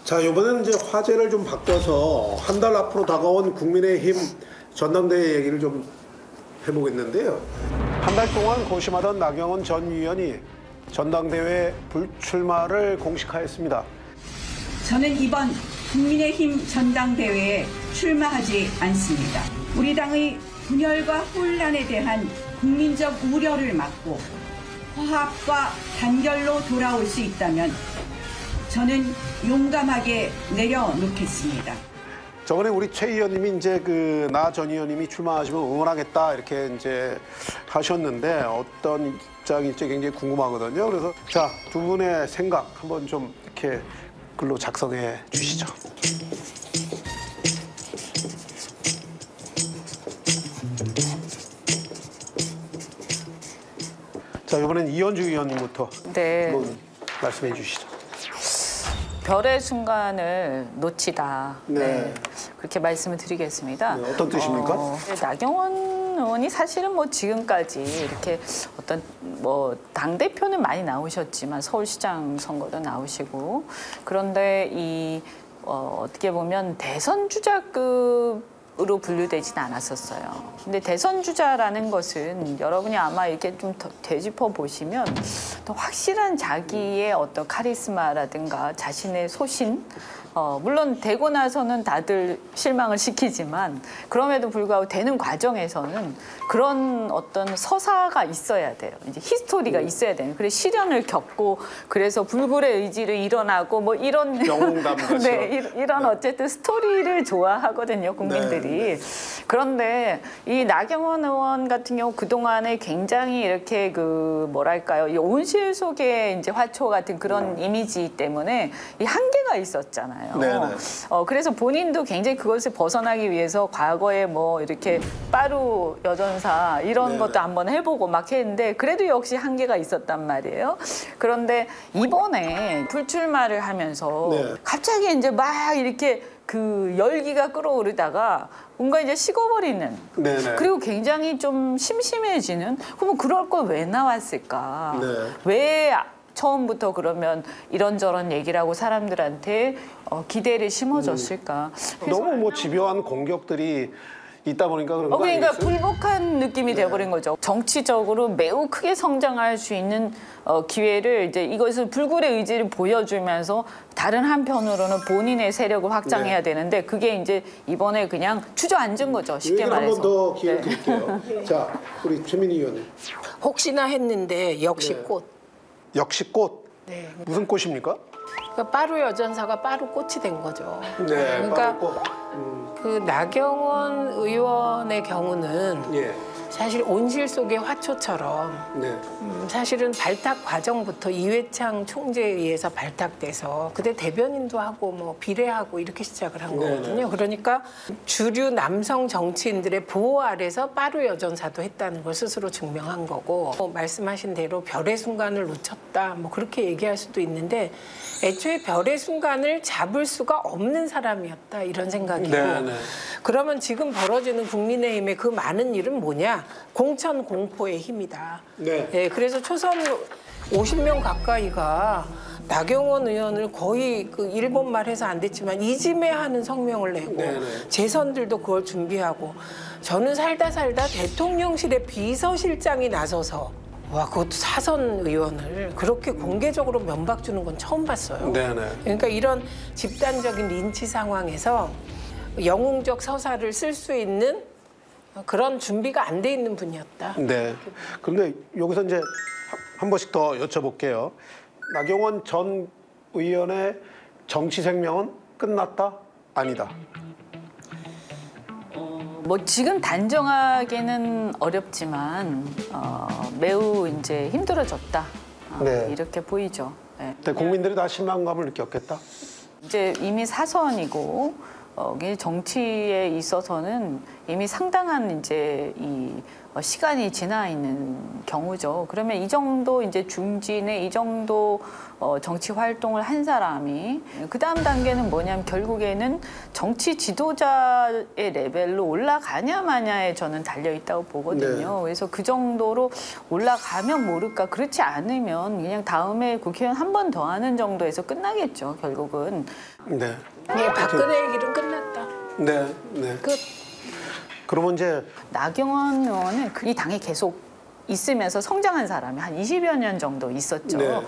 자, 이번에는 이제 화제를 좀 바꿔서 한 달 앞으로 다가온 국민의힘 전당대회 얘기를 좀 해보겠는데요. 한 달 동안 고심하던 나경원 전 의원이 전당대회 불출마를 공식화했습니다. 저는 이번 국민의힘 전당대회에 출마하지 않습니다. 우리 당의 분열과 혼란에 대한 국민적 우려를 막고 화합과 단결로 돌아올 수 있다면 저는 용감하게 내려놓겠습니다. 저번에 우리 최 의원님이 이제 나 전 의원님이 출마하시면 응원하겠다 이렇게 이제 하셨는데 어떤 입장일지 굉장히 궁금하거든요. 그래서 자, 두 분의 생각 한번 좀 이렇게 글로 작성해 주시죠. 자, 이번엔 이현주 의원님부터 한번 말씀해 주시죠. 별의 순간을 놓치다. 네. 그렇게 말씀을 드리겠습니다. 네, 어떤 뜻입니까? 나경원 의원이 사실은 뭐 지금까지 이렇게 어떤 뭐 당대표는 많이 나오셨지만 서울시장 선거도 나오시고 그런데 어떻게 보면 대선 주자급으로 분류되진 않았었어요. 근데 대선 주자라는 것은 여러분이 아마 이렇게 좀 되짚어 보시면 더 확실한 자기의 어떤 카리스마라든가 자신의 소신, 물론 되고 나서는 다들 실망을 시키지만 그럼에도 불구하고 되는 과정에서는 그런 어떤 서사가 있어야 돼요. 이제 히스토리가 있어야 돼요. 그래서 시련을 겪고 그래서 불굴의 의지를 일어나고 뭐 이런 영웅담 네, 이런 어쨌든 스토리를 좋아하거든요, 국민들이. 네. 그런데 이 나경원 의원 같은 경우 그동안에 굉장히 이렇게 뭐랄까요, 이 온실 속의 이제 화초 같은 그런 이미지 때문에 이 한계가 있었잖아요. 그래서 본인도 굉장히 그것을 벗어나기 위해서 과거에 뭐 이렇게 빠루 여전사 이런 것도 한번 해보고 막 했는데 그래도 역시 한계가 있었단 말이에요. 그런데 이번에 불출마를 하면서 갑자기 이제 막 이렇게 열기가 끌어오르다가 뭔가 이제 식어버리는 그리고 굉장히 좀 심심해지는 그러면 그럴 걸 왜 나왔을까? 왜 처음부터 그러면 이런저런 얘기를 하고 사람들한테 기대를 심어줬을까? 너무 뭐 집요한 공격들이 있다 보니까 그런 거 그러니까 아니겠어요? 불복한 느낌이 돼버린 거죠. 정치적으로 매우 크게 성장할 수 있는 기회를 이제 이것을 불굴의 의지를 보여주면서 다른 한편으로는 본인의 세력을 확장해야 되는데 그게 이제 이번에 그냥 주저앉은 거죠. 쉽게 말해서. 한 번 더 기회를 드릴게요. 자, 우리 최민희 의원님. 혹시나 했는데 역시 꽃. 역시 꽃. 네. 무슨 꽃입니까? 그러니까 빠루 여전사가 빠루 꽃이 된 거죠. 네, 그러니까 빠루 꽃. 그 나경원 의원의 경우는 사실 온실 속의 화초처럼 사실은 발탁 과정부터 이회창 총재에 의해서 발탁돼서 그때 대변인도 하고 뭐 비례하고 이렇게 시작을 한 거거든요. 그러니까 주류 남성 정치인들의 보호 아래서 빠루 여전사도 했다는 걸 스스로 증명한 거고 말씀하신 대로 별의 순간을 놓쳤다 뭐 그렇게 얘기할 수도 있는데 애초에 별의 순간을 잡을 수가 없는 사람이었다 이런 생각이고 그러면 지금 벌어지는 국민의힘의 그 많은 일은 뭐냐? 공천 공포의 힘이다. 그래서 초선 50명 가까이가 나경원 의원을 거의 일본 말해서 안 됐지만 이지매하는 성명을 내고 재선들도 그걸 준비하고 저는 살다 대통령실의 비서실장이 나서서 와, 그것도 사선 의원을 그렇게 공개적으로 면박 주는 건 처음 봤어요. 그러니까 이런 집단적인 린치 상황에서 영웅적 서사를 쓸 수 있는 그런 준비가 안 돼 있는 분이었다. 그런데 여기서 이제 한 번씩 더 여쭤볼게요. 나경원 전 의원의 정치 생명은 끝났다? 아니다? 뭐 지금 단정하기는 어렵지만 매우 이제 힘들어졌다 이렇게 보이죠. 국민들이 다 실망감을 느꼈겠다. 이제 이미 사선이고 정치에 있어서는 이미 상당한 이제 이 시간이 지나 있는 경우죠. 그러면 이 정도 이제 중진의 이 정도 정치 활동을 한 사람이 그 다음 단계는 뭐냐면 결국에는 정치 지도자의 레벨로 올라가냐 마냐에 저는 달려 있다고 보거든요. 네. 그래서 그 정도로 올라가면 모를까, 그렇지 않으면 그냥 다음에 국회의원 한 번 더 하는 정도에서 끝나겠죠, 결국은. 네. 네, 박근혜의 길은 끝났다. 네. 네. 끝. 그러면 이제 나경원 의원은 이 당에 계속 있으면서 성장한 사람이 한 20여 년 정도 있었죠. 네, 네.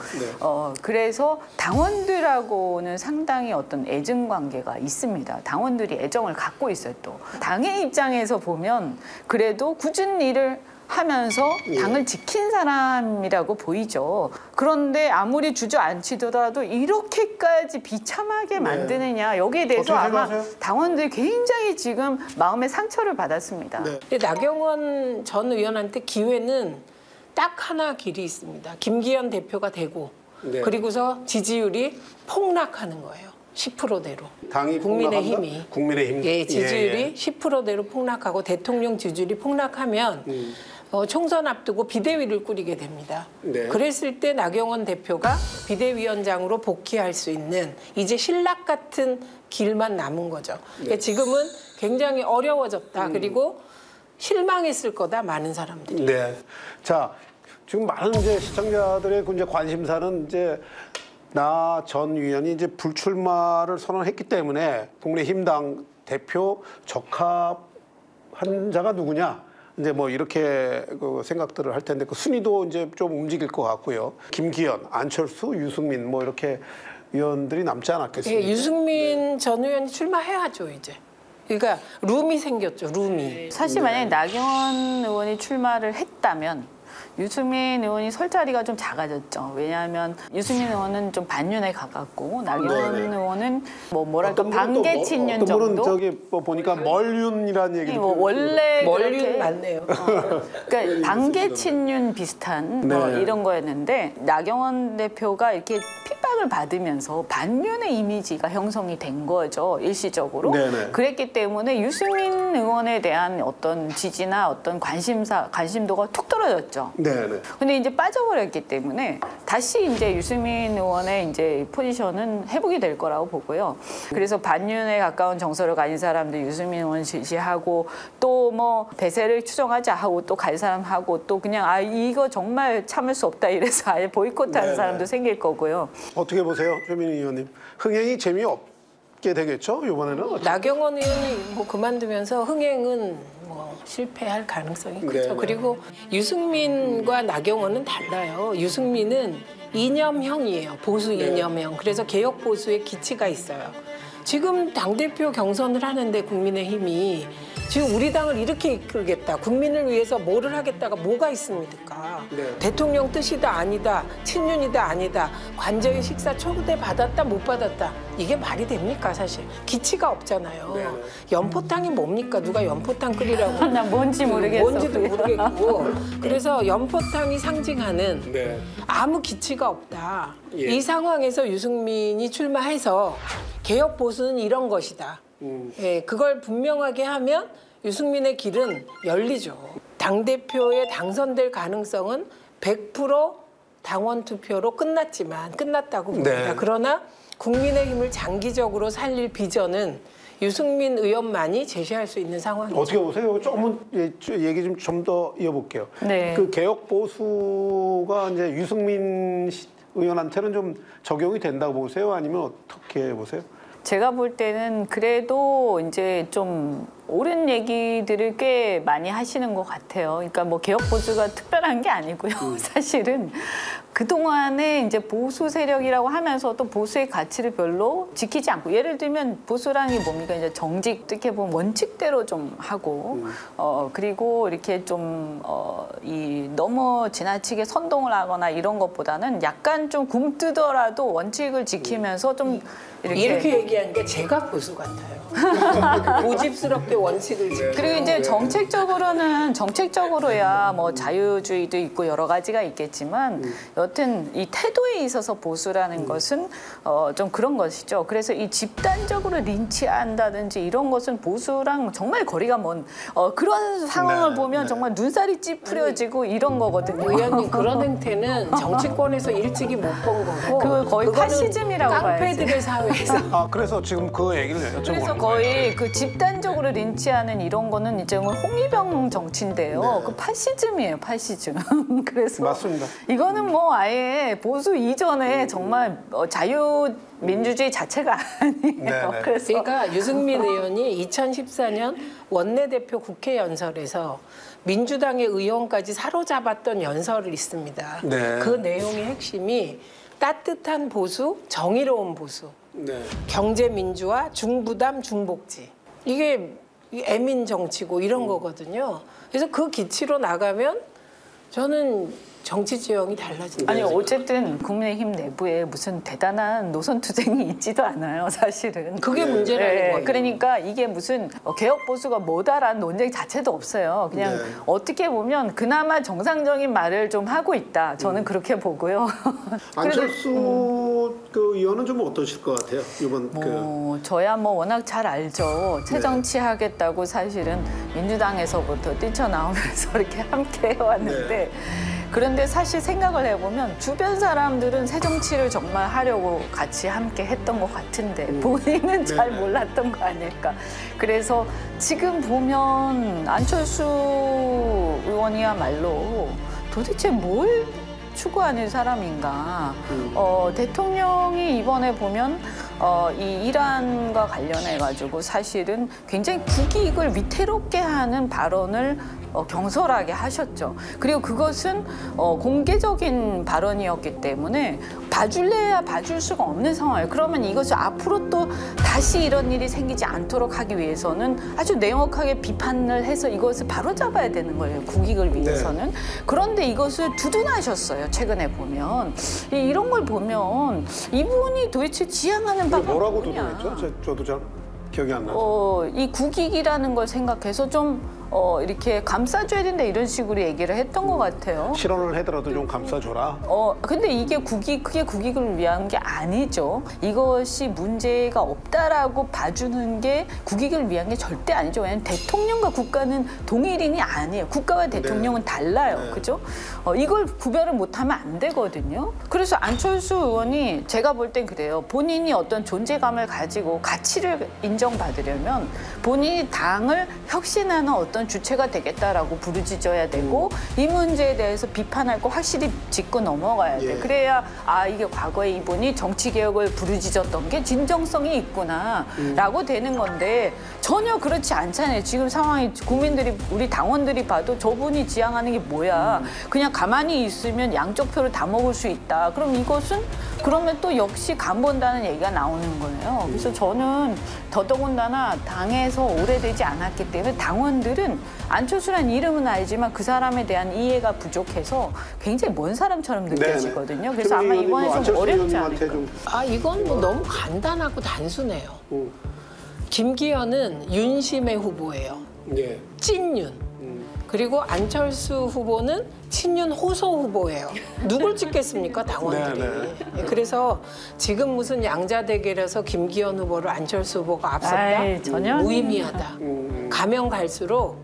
그래서 당원들하고는 상당히 어떤 애증 관계가 있습니다. 당원들이 애정을 갖고 있어요, 또. 당의 입장에서 보면 그래도 굳은 일을 하면서 당을 지킨 사람이라고 보이죠. 그런데 아무리 주저앉히더라도 이렇게까지 비참하게 만드느냐, 여기에 대해서 어떻게 아마 생각하세요? 당원들이 굉장히 지금 마음의 상처를 받았습니다. 네. 근데 나경원 전 의원한테 기회는 딱 하나 길이 있습니다. 김기현 대표가 되고 네. 그리고서 지지율이 폭락하는 거예요. 10%대로. 당이 국민의힘이. 폭락한다? 국민의힘. 예, 지지율이 예, 예. 10%대로 폭락하고 대통령 지지율이 폭락하면 총선 앞두고 비대위를 꾸리게 됩니다. 네. 그랬을 때 나경원 대표가 비대위원장으로 복귀할 수 있는 이제 신락 같은 길만 남은 거죠. 그러니까 지금은 굉장히 어려워졌다. 그리고 실망했을 거다, 많은 사람들이. 네. 자, 지금 많은 이제 시청자들의 이제 관심사는 이제 나 전 의원이 이제 불출마를 선언했기 때문에 국민의힘당 대표 적합한 자가 누구냐? 이제 뭐 이렇게 그 생각들을 할 텐데 그 순위도 이제 좀 움직일 것 같고요. 김기현, 안철수, 유승민 뭐 이렇게 의원들이 남지 않았겠습니까? 예, 유승민 전 의원이 출마해야죠, 이제. 그러니까 룸이 생겼죠, 룸이. 사실 만약에 나경원 의원이 출마를 했다면 유승민 의원이 설 자리가 좀 작아졌죠. 왜냐하면 유승민 의원은 좀 반윤에 가깝고 나경원 의원은 뭐랄까 반개 친윤 어떤 분은 정도. 저기 뭐 보니까 멀윤이라는 얘기도 뭐 원래 멀윤 그렇게 맞네요. 그러니까 반개 친윤 비슷한 뭐 네. 이런 거였는데 나경원 대표가 이렇게 핍박을 받으면서 반윤의 이미지가 형성이 된 거죠, 일시적으로. 네네. 그랬기 때문에 유승민 의원에 대한 어떤 지지나 어떤 관심도가 툭 떨어졌죠. 네네. 근데 이제 빠져버렸기 때문에 다시 이제 유승민 의원의 이제 포지션은 회복이 될 거라고 보고요. 그래서 반윤에 가까운 정서를 가진 사람들 유승민 의원 지지하고 또 뭐 대세를 추정하자 하고 또 갈 사람 하고 또 그냥 아 이거 정말 참을 수 없다 이래서 아예 보이콧하는 네네. 사람도 생길 거고요. 어떻게 보세요, 최민희 의원님? 흥행이 재미없게 되겠죠, 이번에는? 나경원 의원이 뭐 그만두면서 흥행은 뭐 실패할 가능성이 크죠. 네. 그리고 유승민과 나경원은 달라요. 유승민은 이념형이에요. 보수 이념형. 그래서 개혁 보수의 기치가 있어요. 지금 당대표 경선을 하는데 국민의힘이 지금 우리 당을 이렇게 이끌겠다. 국민을 위해서 뭐를 하겠다가 뭐가 있습니까? 네. 대통령 뜻이다 아니다. 친윤이다 아니다. 관저의 식사 초대 받았다 못 받았다. 이게 말이 됩니까 사실. 기치가 없잖아요. 네. 연포탕이 뭡니까? 누가 연포탕 끓이라고. 난 뭔지 모르겠어. 뭔지도 모르겠고. 그래서 연포탕이 상징하는 네. 아무 기치가 없다. 예. 이 상황에서 유승민이 출마해서 개혁 보수는 이런 것이다. 예, 그걸 분명하게 하면 유승민의 길은 열리죠. 당대표에 당선될 가능성은 100% 당원 투표로 끝났다고 봅니다. 네. 그러나 국민의힘을 장기적으로 살릴 비전은 유승민 의원만이 제시할 수 있는 상황이죠. 어떻게 보세요? 조금 얘기 좀 더 이어볼게요. 네. 그 개혁 보수가 이제 유승민 의원한테는 좀 적용이 된다고 보세요? 아니면 어떻게 보세요? 제가 볼 때는 그래도 이제 좀 옳은 얘기들을 꽤 많이 하시는 것 같아요. 그러니까 뭐 개혁 보수가 특별한 게 아니고요. 사실은 그동안에 이제 보수 세력이라고 하면서도 보수의 가치를 별로 지키지 않고, 예를 들면 보수라는 게 뭡니까? 이제 정직, 어떻게 보면 원칙대로 좀 하고, 그리고 이렇게 좀, 너무 지나치게 선동을 하거나 이런 것보다는 약간 좀 굼뜨더라도 원칙을 지키면서 좀 이렇게 얘기한 게 제가 보수 같아요. 고집스럽게 원칙을 지키고. 그리고 이제 정책적으로야 뭐 자유주의도 있고 여러 가지가 있겠지만 여튼 이 태도에 있어서 보수라는 것은 좀 그런 것이죠. 그래서 이 집단적으로 린치한다든지 이런 것은 보수랑 정말 거리가 먼 그런 상황을 보면 정말 눈살이 찌푸려지고 이런 거거든요. 의원님 그런 행태는 정치권에서 일찍이 못 본 거고 그 거의 파시즘이라고 봐야지. 깡패들의 사회에서 그래서 지금 그 얘기를 여쭤보는 그래서 거예요. 거의 그 집단적으로 린치하는 이런 거는 이제 홍위병 정치인데요. 그 파시즘이에요, 파시즘. 그래서 맞습니다. 이거는 뭐 아예 보수 이전에 정말 자유민주주의 자체가 아니에요. 네네. 그래서 그러니까 유승민 의원이 2014년 원내대표 국회 연설에서 민주당의 의원까지 사로잡았던 연설이 있습니다. 네. 그 내용의 핵심이 따뜻한 보수, 정의로운 보수, 네. 경제 민주화, 중부담, 중복지. 이게 애민 정치고 이런 거거든요. 그래서 그 기치로 나가면 저는 정치 지형이 달라진다. 아니 어쨌든 국민의힘 내부에 무슨 대단한 노선 투쟁이 있지도 않아요, 사실은. 그게 문제라는 거예요. 그러니까 이게 무슨 개혁 보수가 뭐다라는 논쟁 자체도 없어요. 그냥 네. 어떻게 보면 그나마 정상적인 말을 좀 하고 있다. 저는 그렇게 보고요. 안철수 그 의원은 좀 어떠실 것 같아요? 이번 저야 뭐 워낙 잘 알죠. 새정치 하겠다고 사실은 민주당에서부터 뛰쳐나오면서 이렇게 함께 해왔는데 그런데 사실 생각을 해보면 주변 사람들은 새정치를 정말 하려고 같이 함께 했던 것 같은데 본인은 잘 몰랐던 거 아닐까. 그래서 지금 보면 안철수 의원이야말로 도대체 뭘 추구하는 사람인가. 대통령이 이번에 보면 이 이란과 관련해가지고 사실은 굉장히 국익을 위태롭게 하는 발언을 경솔하게 하셨죠. 그리고 그것은 공개적인 발언이었기 때문에 봐줄래야 봐줄 수가 없는 상황이에요. 그러면 이것을 앞으로 또 다시 이런 일이 생기지 않도록 하기 위해서는 아주 냉혹하게 비판을 해서 이것을 바로잡아야 되는 거예요. 국익을 위해서는. 그런데 이것을 두둔하셨어요. 최근에 보면. 이런 걸 보면 이분이 도대체 지향하는 바가 뭐라고 뭐냐. 도전했죠? 저도 잘 기억이 안 나죠. 이 국익이라는 걸 생각해서 좀 이렇게 감싸줘야 된다 이런 식으로 얘기를 했던 것 같아요. 실언을 하더라도 좀 감싸줘라. 근데 이게 그게 국익을 위한 게 아니죠. 이것이 문제가 없다라고 봐주는 게 국익을 위한 게 절대 아니죠. 왜냐하면 대통령과 국가는 동일인이 아니에요. 국가와 대통령은 달라요. 그죠? 이걸 구별을 못하면 안 되거든요. 그래서 안철수 의원이 제가 볼 땐 그래요. 본인이 어떤 존재감을 가지고 가치를 인정받으려면 본인이 당을 혁신하는 어떤 주체가 되겠다라고 부르짖어야 되고 이 문제에 대해서 비판할 거 확실히 짚고 넘어가야 돼. 그래야 이게 과거에 이분이 정치개혁을 부르짖었던 게 진정성이 있구나라고 되는 건데 전혀 그렇지 않잖아요. 지금 상황이 국민들이 우리 당원들이 봐도 저분이 지향하는 게 뭐야. 그냥 가만히 있으면 양쪽 표를 다 먹을 수 있다. 그럼 이것은 그러면 또 역시 간본다는 얘기가 나오는 거예요. 그래서 저는 더더군다나 당에서 오래되지 않았기 때문에 당원들은 안철수라는 이름은 알지만 그 사람에 대한 이해가 부족해서 굉장히 먼 사람처럼 느껴지거든요. 그래서 아마 이번에 좀 어렵지 않을까. 이건 뭐 너무 간단하고 단순해요. 김기현은 윤심의 후보예요. 찐윤. 그리고 안철수 후보는 친윤 호소 후보예요. 누굴 찍겠습니까, 당원들이. 그래서 지금 무슨 양자 대결에서 김기현 후보를 안철수 후보가 앞섰다? 전혀 무의미하다. 가면 갈수록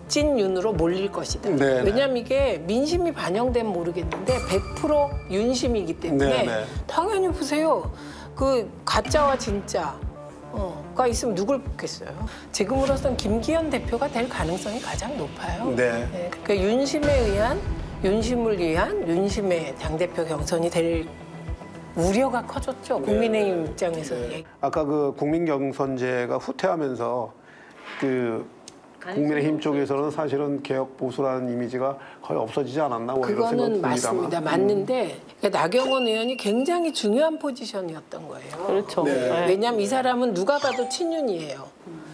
찐윤으로 몰릴 것이다. 왜냐하면 이게 민심이 반영되면 모르겠는데 100% 윤심이기 때문에 당연히 보세요. 그 가짜와 진짜 가 있으면 누굴 뽑겠어요. 지금으로선 김기현 대표가 될 가능성이 가장 높아요. 그러니까 윤심을 위한 윤심의 당대표 경선이 될 우려가 커졌죠. 국민의힘 입장에서는. 아까 그 국민경선제가 후퇴하면서 그 국민의힘 쪽에서는 사실은 개혁 보수라는 이미지가 거의 없어지지 않았나 뭐 이런 생각이 그거는 듭니다만. 맞습니다. 맞는데 그러니까 나경원 의원이 굉장히 중요한 포지션이었던 거예요. 그렇죠. 왜냐하면 이 사람은 누가 봐도 친윤이에요.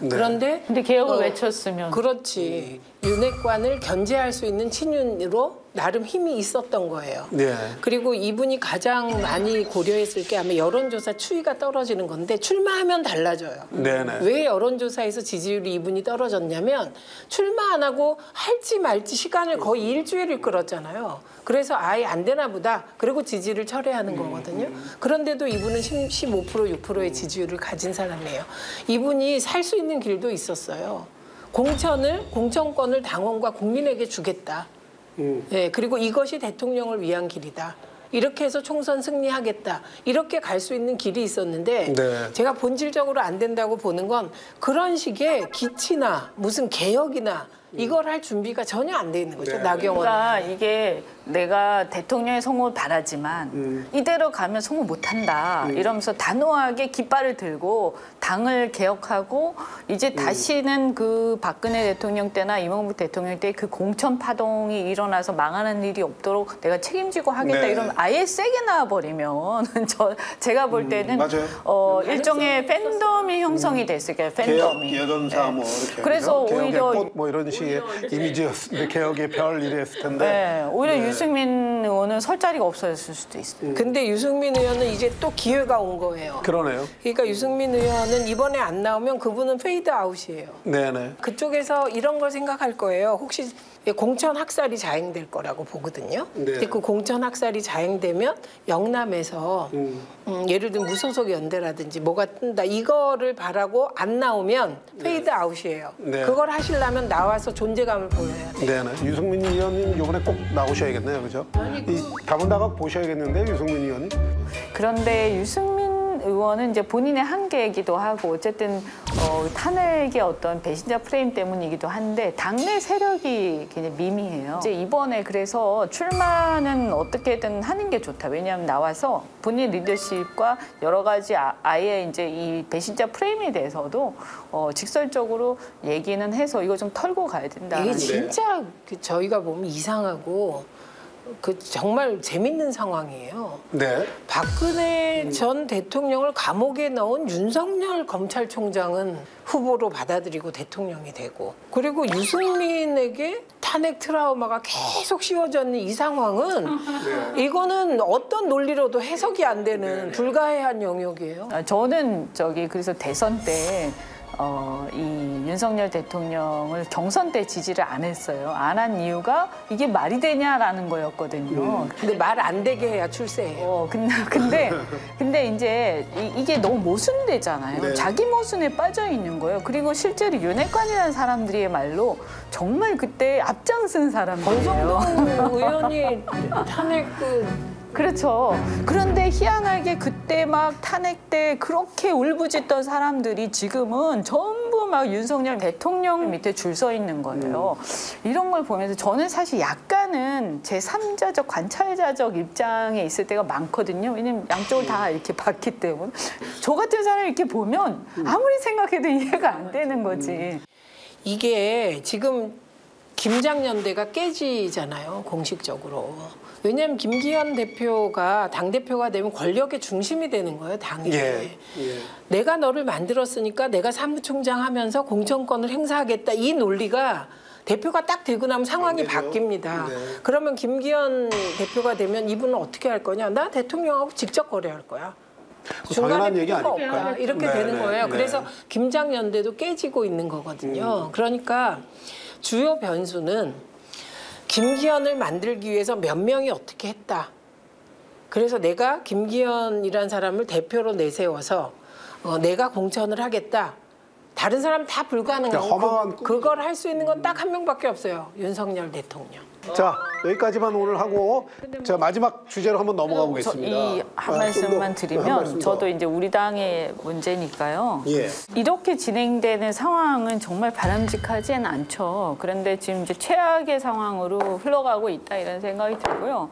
그런데 근데 개혁을 외쳤으면. 그렇지. 윤핵관을 견제할 수 있는 친윤으로 나름 힘이 있었던 거예요. 네. 그리고 이분이 가장 많이 고려했을 게 아마 여론조사 추이가 떨어지는 건데 출마하면 달라져요. 네네. 왜 여론조사에서 지지율이 이분이 떨어졌냐면 출마 안 하고 할지 말지 시간을 거의 일주일을 끌었잖아요. 그래서 아예 안 되나 보다. 그리고 지지를 철회하는 거거든요. 그런데도 이분은 15% 6%의 지지율을 가진 사람이에요. 이분이 살 수 있는 길도 있었어요. 공천권을 당원과 국민에게 주겠다. 네, 그리고 이것이 대통령을 위한 길이다. 이렇게 해서 총선 승리하겠다. 이렇게 갈 수 있는 길이 있었는데 네. 제가 본질적으로 안 된다고 보는 건 그런 식의 기치나 무슨 개혁이나 이걸 할 준비가 전혀 안 돼 있는 거죠. 네. 나경원. 그러니까 이게 내가 대통령의 성공을 바라지만 이대로 가면 성공 못한다 이러면서 단호하게 깃발을 들고 당을 개혁하고 이제 다시는 그 박근혜 대통령 때나 이명박 대통령 때 그 공천 파동이 일어나서 망하는 일이 없도록 내가 책임지고 하겠다 네. 이러면 아예 세게 나와버리면 제가 볼 때는 맞아요. 일종의 팬덤이 형성이 됐어요. 팬덤이. 여전사 뭐 이렇게. 그래서 그죠? 개혁의 오히려 꽃 뭐 이런 식의 이미지였는데 개혁의 별 이랬을 텐데. 네, 오히려 유승민 의원은 설 자리가 없어졌을 수도 있어요. 근데 유승민 의원은 이제 또 기회가 온 거예요. 그러네요. 그러니까 유승민 의원은 이번에 안 나오면 그분은 페이드 아웃이에요. 네네. 그쪽에서 이런 걸 생각할 거예요. 혹시 공천 학살이 자행될 거라고 보거든요. 네. 근데 그 공천 학살이 자행되면 영남에서 예를 들면 무소속 연대라든지 뭐가 뜬다 이거를 바라고 안 나오면 페이드 아웃이에요. 네. 그걸 하시려면 나와서 존재감을 보여야 돼요. 네네. 유승민 의원님 이번에 꼭 나오셔야겠네요, 그죠? 이 다문다각 보셔야겠는데 유승민 의원님. 그런데 유승민 의원은 이제 본인의 한계이기도 하고 어쨌든 탄핵의 어떤 배신자 프레임 때문이기도 한데 당내 세력이 굉장히 미미해요. 이제 이번에 그래서 출마는 어떻게든 하는 게 좋다. 왜냐하면 나와서 본인 리더십과 여러 가지 아예 이제 이 배신자 프레임에 대해서도 직설적으로 얘기는 해서 이거 좀 털고 가야 된다. 이게 진짜 저희가 보면 이상하고 그 정말 재밌는 상황이에요. 네. 박근혜 전 대통령을 감옥에 넣은 윤석열 검찰총장은 후보로 받아들이고 대통령이 되고 그리고 유승민에게 탄핵 트라우마가 계속 씌워져 있는 이 상황은 이거는 어떤 논리로도 해석이 안 되는 불가해한 영역이에요. 저는 그래서 대선 때 이 윤석열 대통령을 경선 때 지지를 안 했어요. 안 한 이유가 이게 말이 되냐라는 거였거든요. 근데 말 안 되게 해야 출세해요. 근데 이제 이게 너무 모순되잖아요. 네. 자기 모순에 빠져 있는 거예요. 그리고 실제로 윤핵관이라는 사람들의 말로 정말 그때 앞장선 사람들이에요. 권성동 의원이 탄핵 그렇죠. 그런데 희한하게 그때 막 탄핵 때 그렇게 울부짖던 사람들이 지금은 전부 막 윤석열 대통령 밑에 줄 서 있는 거예요. 이런 걸 보면서 저는 사실 약간은 제3자적 관찰자적 입장에 있을 때가 많거든요. 왜냐면 양쪽을 다 이렇게 봤기 때문에. 저 같은 사람이 이렇게 보면 아무리 생각해도 이해가 안 되는 거지. 이게 지금 김장연대가 깨지잖아요, 공식적으로. 왜냐하면 김기현 대표가 당대표가 되면 권력의 중심이 되는 거예요, 당이. 예. 내가 너를 만들었으니까 내가 사무총장 하면서 공천권을 행사하겠다. 이 논리가 대표가 딱 되고 나면 상황이 바뀝니다. 네. 그러면 김기현 대표가 되면 이분은 어떻게 할 거냐? 나 대통령하고 직접 거래할 거야. 당연한 얘기 필요가 아닐까요? 없다. 이렇게 네, 되는 네, 거예요. 네. 그래서 김장연대도 깨지고 있는 거거든요. 그러니까 주요 변수는 김기현을 만들기 위해서 몇 명이 어떻게 했다. 그래서 내가 김기현이라는 사람을 대표로 내세워서 내가 공천을 하겠다. 다른 사람 다 불가능하고 허망한 그걸 할 수 있는 건 딱 한 명밖에 없어요. 윤석열 대통령. 자, 여기까지만 오늘 하고 자, 마지막 주제로 한번 넘어가 보겠습니다. 이 한 말씀만 드리면 저도 이제 우리 당의 문제니까요. 예. 이렇게 진행되는 상황은 정말 바람직하지는 않죠. 그런데 지금 이제 최악의 상황으로 흘러가고 있다 이런 생각이 들고요.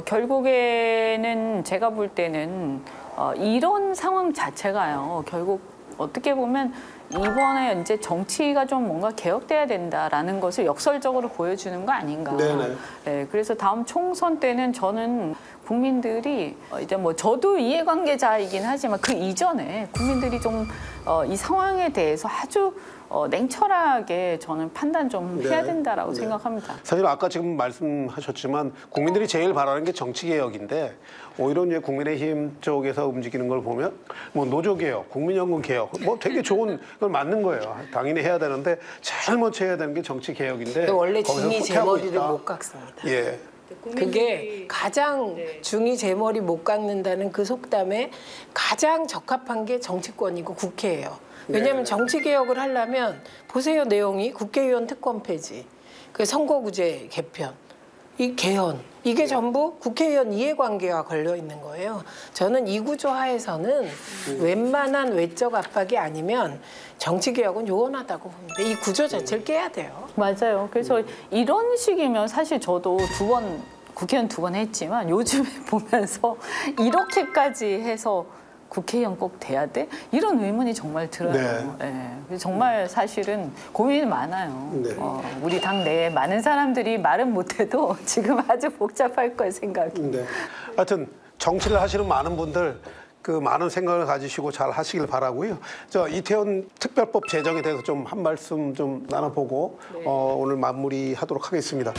결국에는 제가 볼 때는 이런 상황 자체가요. 결국 어떻게 보면 이번에 이제 정치가 좀 뭔가 개혁돼야 된다라는 것을 역설적으로 보여주는 거 아닌가. 네네. 네, 그래서 다음 총선 때는 저는 국민들이 이제 뭐 저도 이해관계자이긴 하지만 그 이전에 국민들이 좀 이 상황에 대해서 아주 냉철하게 저는 판단 좀 해야 된다라고 생각합니다. 사실 아까 지금 말씀하셨지만 국민들이 제일 바라는 게 정치개혁인데 오히려 이제 국민의힘 쪽에서 움직이는 걸 보면 뭐 노조개혁, 국민연금 개혁 뭐 되게 좋은 걸 맞는 거예요. 당연히 해야 되는데 제일 먼저 해야 되는 게 정치개혁인데 원래 거기서 중이 후퇴하고 제머리를 있다. 못 깎습니다. 예. 그게 가장 중이 제머리 못 깎는다는 그 속담에 가장 적합한 게 정치권이고 국회예요. 왜냐하면 정치개혁을 하려면 보세요. 내용이 국회의원 특권 폐지, 그 선거구제 개편, 이 개헌 이게 전부 국회의원 이해관계와 걸려 있는 거예요. 저는 이 구조 하에서는 웬만한 외적 압박이 아니면 정치개혁은 요원하다고 봅니다. 이 구조 자체를 깨야 돼요. 맞아요. 그래서 이런 식이면 사실 저도 국회의원 2번 했지만 요즘에 보면서 이렇게까지 해서 국회의원 꼭 돼야 돼? 이런 의문이 정말 들어요. 네. 정말 사실은 고민이 많아요. 네. 우리 당 내에 많은 사람들이 말은 못해도 지금 아주 복잡할 걸 생각이. 네. 하여튼 정치를 하시는 많은 분들 그 많은 생각을 가지시고 잘 하시길 바라고요. 저 이태원 특별법 제정에 대해서 좀 한 말씀 좀 나눠보고 오늘 마무리하도록 하겠습니다.